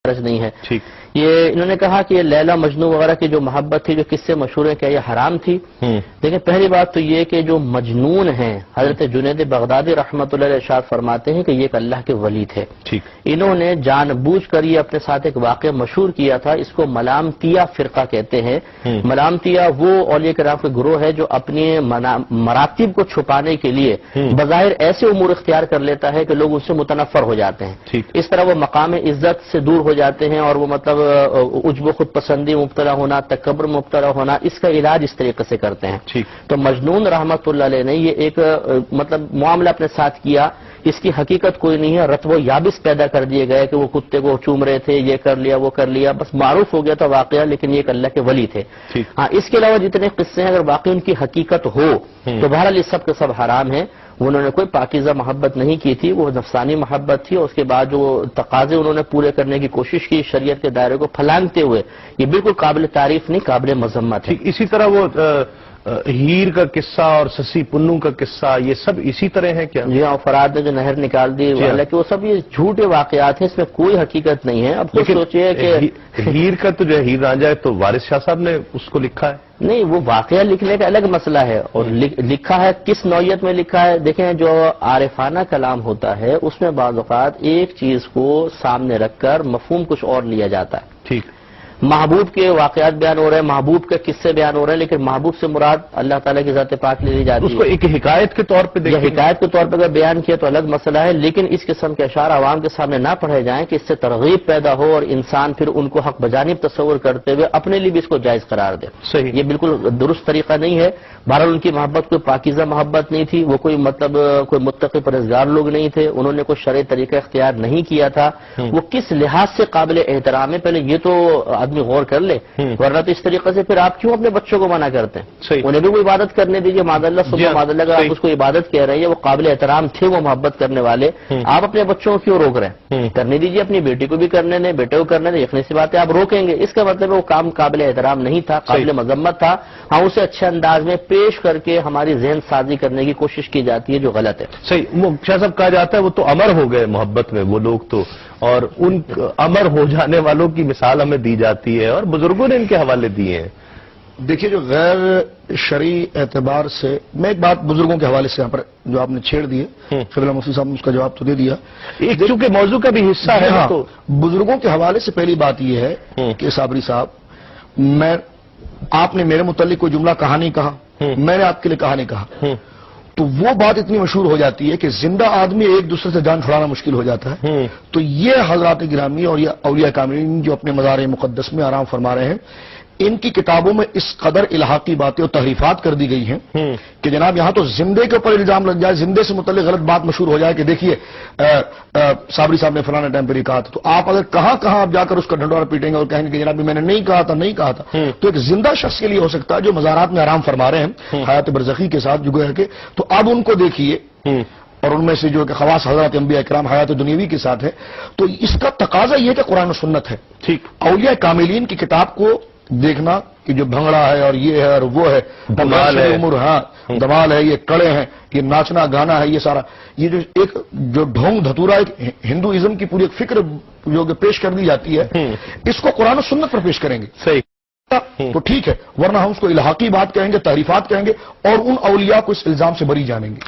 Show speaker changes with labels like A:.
A: حرج نہیں ہے. یہ انہوں نے کہا کہ یہ لیلا مجنو وغیرہ کی جو محبت تھی، جو قصے مشہور ہیں، کیا یہ حرام تھی؟ دیکھیں پہلی بات تو یہ کہ جو مجنون ہیں حضرت جنید بغدادی رحمۃ اللہ علیہ ارشاد فرماتے ہیں کہ یہ ایک اللہ کے ولی تھے. انہوں نے جان بوجھ کر یہ اپنے ساتھ ایک واقعہ مشہور کیا تھا. اس کو ملامتیہ فرقہ کہتے ہیں. ملامتیہ وہ اولیاء کرام کے گروہ ہے جو اپنے مراتب کو چھپانے کے لیے بظاہر ایسے امور اختیار کر لیتا ہے کہ لوگ اس سے متنفر ہو جاتے ہیں. اس طرح وہ مقام عزت سے دور ہو جاتے ہیں اور وہ مطلب عجب و خود پسندی مبتلا ہونا، تکبر مبتلا ہونا، اس کا علاج اس طریقے سے کرتے ہیں. تو مجنون رحمت اللہ علیہ نے یہ ایک مطلب معاملہ اپنے ساتھ کیا. اس کی حقیقت کوئی نہیں ہے. رتب و یابس پیدا کر دیے گئے کہ وہ کتے کو چوم رہے تھے، یہ کر لیا وہ کر لیا، بس معروف ہو گیا تھا واقعہ، لیکن یہ ایک اللہ کے ولی تھے. ہاں اس کے علاوہ جتنے قصے ہیں اگر واقعی ان کی حقیقت ہو تو بہرحال یہ سب کے سب حرام ہیں. انہوں نے کوئی پاکیزہ محبت نہیں کی تھی، وہ نفسانی محبت تھی. اور اس کے بعد جو تقاضے انہوں نے پورے کرنے کی کوشش کی شریعت کے دائرے کو پھلانگتے ہوئے، یہ بالکل قابل تعریف نہیں، قابل مذمت ہے.
B: اسی طرح وہ ہیر کا قصہ اور سسی پنو کا قصہ یہ سب اسی طرح ہے کیا؟ جی
A: ہاں، فرات نے جو نہر نکال دی، حالانکہ وہ سب یہ جھوٹے واقعات ہیں، اس میں کوئی حقیقت نہیں ہے. اب تو سوچئے کہ
B: ہیر کا تو جو ہیر رانجھا ہے تو وارث شاہ صاحب نے اس کو لکھا ہے.
A: نہیں، وہ واقعہ لکھنے کا الگ مسئلہ ہے اور لکھا ہے کس نوعیت میں لکھا ہے. دیکھیں جو عارفانہ کلام ہوتا ہے اس میں بعض اوقات ایک چیز کو سامنے رکھ کر مفہوم کچھ اور لیا جاتا ہے.
B: ٹھیک،
A: محبوب کے واقعات بیان ہو رہے ہیں، محبوب کے قصے بیان ہو رہے ہیں، لیکن محبوب سے مراد اللہ تعالیٰ کی ذات پاک لے لی جاتی ہے.
B: اس کو ایک حکایت کے طور پہ
A: یا حکایت کے طور پہ اگر بیان کیا تو الگ مسئلہ ہے، لیکن اس قسم کے اشعار عوام کے سامنے نہ پڑھے جائیں کہ اس سے ترغیب پیدا ہو اور انسان پھر ان کو حق بجانب تصور کرتے ہوئے اپنے لیے بھی اس کو جائز قرار دے.
B: صحیح،
A: یہ بالکل درست طریقہ نہیں ہے. بہرحال ان کی محبت کوئی پاکیزہ محبت نہیں تھی، وہ کوئی مطلب کوئی متقی پرہیزگار لوگ نہیں تھے، انہوں نے کوئی شرعی طریقہ اختیار نہیں کیا تھا. وہ کس لحاظ سے قابل احترام ہے پہلے یہ تو آدمی غور کر لے، ورنہ تو اس طریقے سے پھر آپ کیوں اپنے بچوں کو منع کرتے ہیں؟ انہیں بھی وہ عبادت کرنے دیجیے. معاذ اللہ صبح معاذ اللہ آپ اس کو عبادت کہہ رہے ہیں، وہ قابل احترام تھے، وہ محبت کرنے والے. آپ اپنے بچوں کو کیوں روک رہے ہیں؟ کرنے دیجیے، اپنی بیٹی کو بھی کرنے دیں، بیٹے کو کرنے دیں. یقینی سی بات ہے آپ روکیں گے، اس کا مطلب وہ کام قابل احترام نہیں تھا، قابل مذمت تھا. ہاں اسے اچھے انداز میں پیش کر کے ہماری ذہن سازی کرنے کی کوشش کی جاتی ہے جو غلط ہے.
B: صحیح. شاہ صاحب کہا جاتا ہے وہ تو امر ہو گئے محبت میں وہ لوگ تو، اور ان امر ہو جانے والوں کی مثال ہمیں دی جاتی ہے اور بزرگوں نے ان کے حوالے دیے ہیں.
C: دیکھیے جو غیر شرعی اعتبار سے، میں ایک بات بزرگوں کے حوالے سے یہاں پر جو آپ نے چھیڑ دیے، فضل مفتی صاحب نے اس کا جواب تو دے دیا،
B: چونکہ موضوع کا بھی حصہ ہے.
C: تو بزرگوں کے حوالے سے پہلی بات یہ ہے کہ صابری صاحب، آپ نے میرے متعلق کوئی جملہ کہا نہیں کہا، میں نے آپ کے لیے کہا نہیں کہا، تو وہ بات اتنی مشہور ہو جاتی ہے کہ زندہ آدمی ایک دوسرے سے جان چھڑانا مشکل ہو جاتا ہے. تو یہ حضرات گرامی اور یہ اولیاء کاملین جو اپنے مزار مقدس میں آرام فرما رہے ہیں، ان کی کتابوں میں اس قدر الحاقی باتیں اور تحریفات کر دی گئی ہیں کہ جناب یہاں تو زندے کے اوپر الزام لگ جائے، زندے سے متعلق غلط بات مشہور ہو جائے کہ دیکھیے صابری صاحب نے فلانا ٹائم پر یہ کہا تھا. تو آپ اگر کہاں آپ جا کر اس کا ڈھنڈورا پیٹیں گے اور کہیں گے کہ جناب میں نے نہیں کہا تھا، تو ایک زندہ شخص کے لیے ہو سکتا ہے جو مزارات میں آرام فرما رہے ہیں حیات برزخی کے ساتھ جگہ کے. تو اب ان کو دیکھیے، اور ان میں سے جو کہ خواص حضرات انبیاء اکرام حیات دنیاوی کے ساتھ ہے، تو اس کا تقاضا یہ ہے کہ قرآن و سنت ہے. ٹھیک، اولیاء کاملین کی کتاب کو دیکھنا کہ جو بھنگڑا ہے اور یہ ہے اور وہ ہے،
B: دمال ہے،
C: ہاں دمال ہے، یہ کڑے ہیں، یہ ناچنا گانا ہے، یہ سارا یہ جو ایک جو ڈھونگ دھتورا ایک ہندوازم کی پوری ایک فکر جو کہ پیش کر دی جاتی ہے، اس کو قرآن و سنت پر پیش کریں گے. صحیح، تو ٹھیک ہے، ورنہ ہم اس کو الحاقی بات کہیں گے، تعریفات کہیں گے اور ان اولیاء کو اس الزام سے بری جانیں گے.